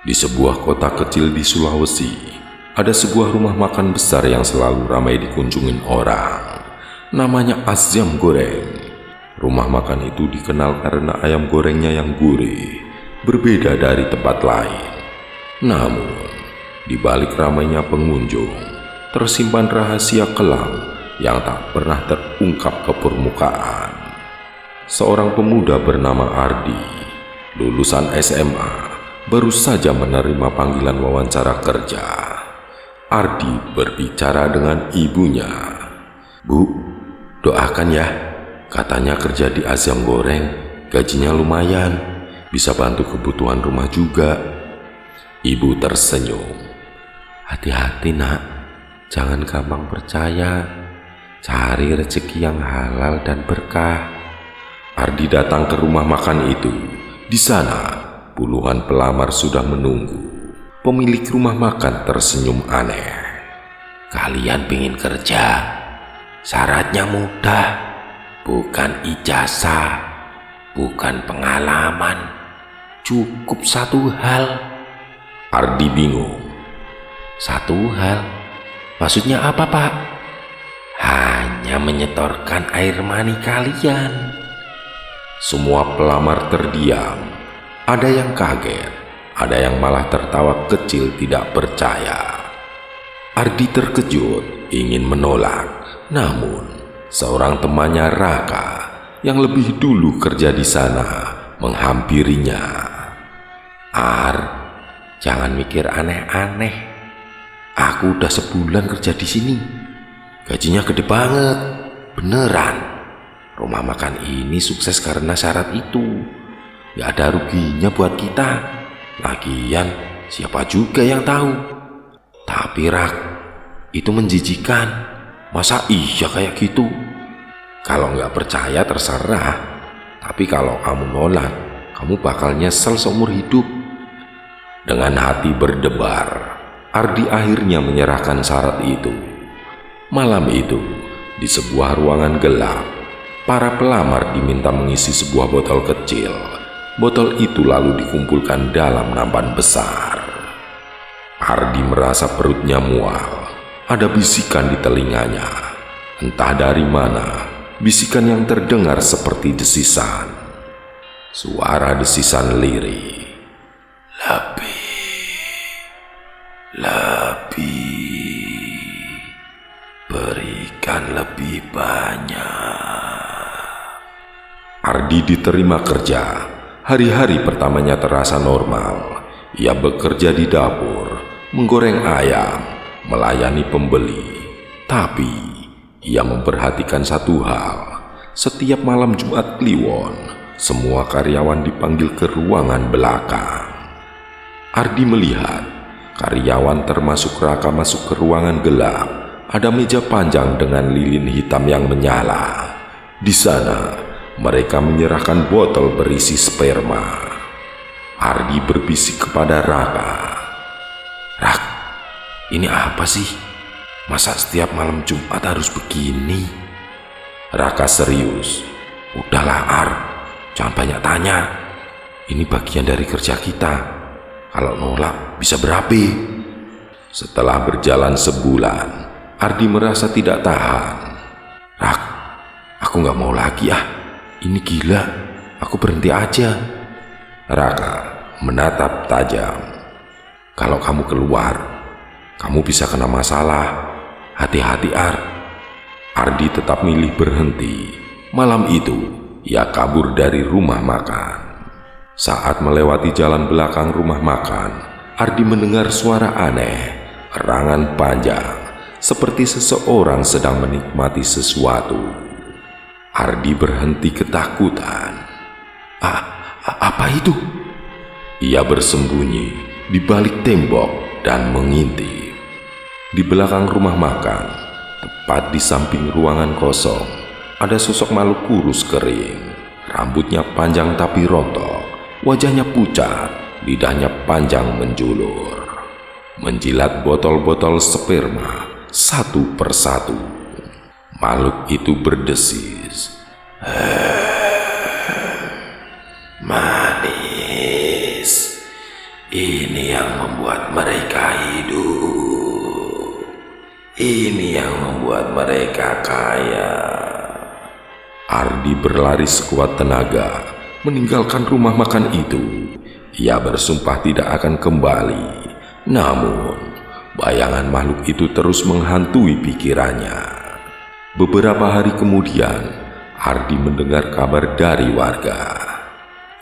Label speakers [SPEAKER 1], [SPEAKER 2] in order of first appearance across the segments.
[SPEAKER 1] Di sebuah kota kecil di Sulawesi, ada sebuah rumah makan besar yang selalu ramai dikunjungin orang. Namanya Azam Goreng. Rumah makan itu dikenal karena ayam gorengnya yang gurih, berbeda dari tempat lain. Namun, di balik ramainya pengunjung, tersimpan rahasia kelam yang tak pernah terungkap ke permukaan. Seorang pemuda bernama Ardi, lulusan SMA, baru saja menerima panggilan wawancara kerja. Ardi berbicara dengan ibunya. "Bu, doakan ya. Katanya kerja di Azam Goreng, gajinya lumayan, bisa bantu kebutuhan rumah juga." Ibu tersenyum. "Hati-hati nak, jangan gampang percaya. Cari rezeki yang halal dan berkah." Ardi datang ke rumah makan itu. Di sana, puluhan pelamar sudah menunggu. Pemilik rumah makan tersenyum aneh. "Kalian pingin kerja? Syaratnya mudah. Bukan ijazah, bukan pengalaman. Cukup satu hal." Ardi bingung. "Satu hal? Maksudnya apa, Pak?" "Hanya menyetorkan air mani kalian." Semua pelamar terdiam. Ada yang kaget, ada yang malah tertawa kecil tidak percaya. Ardi terkejut, ingin menolak. Namun, seorang temannya Raka yang lebih dulu kerja di sana menghampirinya. "Ar, jangan mikir aneh-aneh. Aku udah sebulan kerja di sini. Gajinya gede banget, beneran. Rumah makan ini sukses karena syarat itu. Gak ada ruginya buat kita. Lagian siapa juga yang tahu. Tapi Rak, itu menjijikan. Masa iya kayak gitu? Kalau nggak percaya terserah. Tapi kalau kamu nolak, kamu bakal nyesel seumur hidup." Dengan hati berdebar, Ardi akhirnya menyerahkan syarat itu. Malam itu, di sebuah ruangan gelap, para pelamar diminta mengisi sebuah botol kecil. Botol itu lalu dikumpulkan dalam nampan besar. Ardi merasa perutnya mual. Ada bisikan di telinganya. Entah dari mana, bisikan yang terdengar seperti desisan. Suara desisan lirih. Lebih, berikan lebih banyak." Ardi diterima kerja. Hari-hari pertamanya terasa normal. Ia bekerja di dapur, menggoreng ayam, melayani pembeli. Tapi, ia memperhatikan satu hal. Setiap malam Jumat Kliwon, semua karyawan dipanggil ke ruangan belakang. Ardi melihat, karyawan termasuk Raka masuk ke ruangan gelap. Ada meja panjang dengan lilin hitam yang menyala. Di sana, mereka menyerahkan botol berisi sperma. Ardi berbisik kepada Raka. "Rak, ini apa sih? Masa setiap malam Jumat harus begini?" Raka serius. "Udahlah Ar, jangan banyak tanya. Ini bagian dari kerja kita. Kalau nolak bisa berapi." Setelah berjalan sebulan, Ardi merasa tidak tahan. "Rak, aku gak mau lagi ah. Ini gila, aku berhenti aja." Raka menatap tajam. "Kalau kamu keluar, kamu bisa kena masalah. Hati-hati Ar." Ardi tetap milih berhenti. Malam itu, ia kabur dari rumah makan. Saat melewati jalan belakang rumah makan, Ardi mendengar suara aneh, erangan panjang, seperti seseorang sedang menikmati sesuatu. Ardi berhenti ketakutan. Apa itu?" Ia bersembunyi di balik tembok dan mengintip. Di belakang rumah makan, tepat di samping ruangan kosong, ada sosok makhluk kurus kering. Rambutnya panjang tapi rontok, wajahnya pucat, lidahnya panjang menjulur. Menjilat botol-botol sperma satu persatu. Makhluk itu berdesis. "Manis, ini yang membuat mereka hidup. Ini yang membuat mereka kaya. Ardi berlari sekuat tenaga, meninggalkan rumah makan itu. Ia bersumpah tidak akan kembali. Namun, bayangan makhluk itu terus menghantui pikirannya. Beberapa hari kemudian, Ardi mendengar kabar dari warga.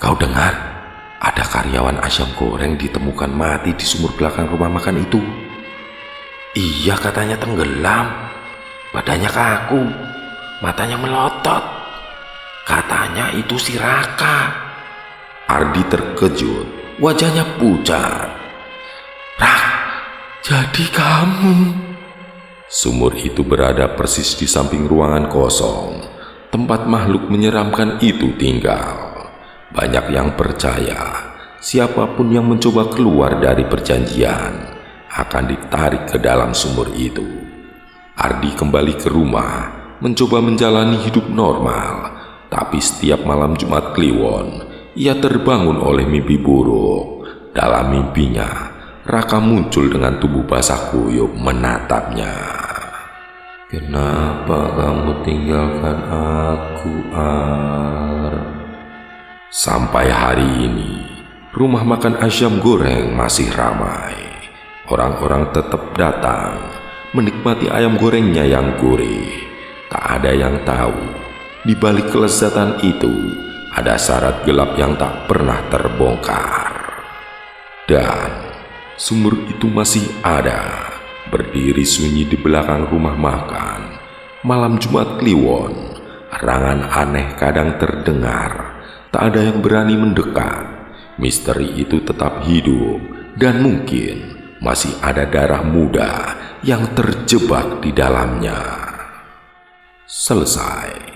[SPEAKER 1] "Kau dengar? Ada karyawan ayam goreng ditemukan mati di sumur belakang rumah makan itu." "Iya, katanya tenggelam. Badannya kaku, matanya melotot. Katanya itu si Raka." Ardi terkejut, wajahnya pucat. "Rak, jadi kamu?" Sumur itu berada persis di samping ruangan kosong, tempat makhluk menyeramkan itu tinggal. Banyak yang percaya, siapapun yang mencoba keluar dari perjanjian akan ditarik ke dalam sumur itu. Ardi kembali ke rumah, mencoba menjalani hidup normal, tapi setiap malam Jumat Kliwon, ia terbangun oleh mimpi buruk. Dalam mimpinya, Raka muncul dengan tubuh basah kuyup menatapnya. "Kenapa kamu tinggalkan aku, Ar?" Sampai hari ini, rumah makan ayam goreng masih ramai. Orang-orang tetap datang, menikmati ayam gorengnya yang gurih. Tak ada yang tahu, di balik kelezatan itu, ada syarat gelap yang tak pernah terbongkar. Dan sumur itu masih ada, berdiri sunyi di belakang rumah makan. Malam Jumat Kliwon, erangan aneh kadang terdengar. Tak ada yang berani mendekat. Misteri itu tetap hidup, dan mungkin masih ada darah muda yang terjebak di dalamnya. Selesai.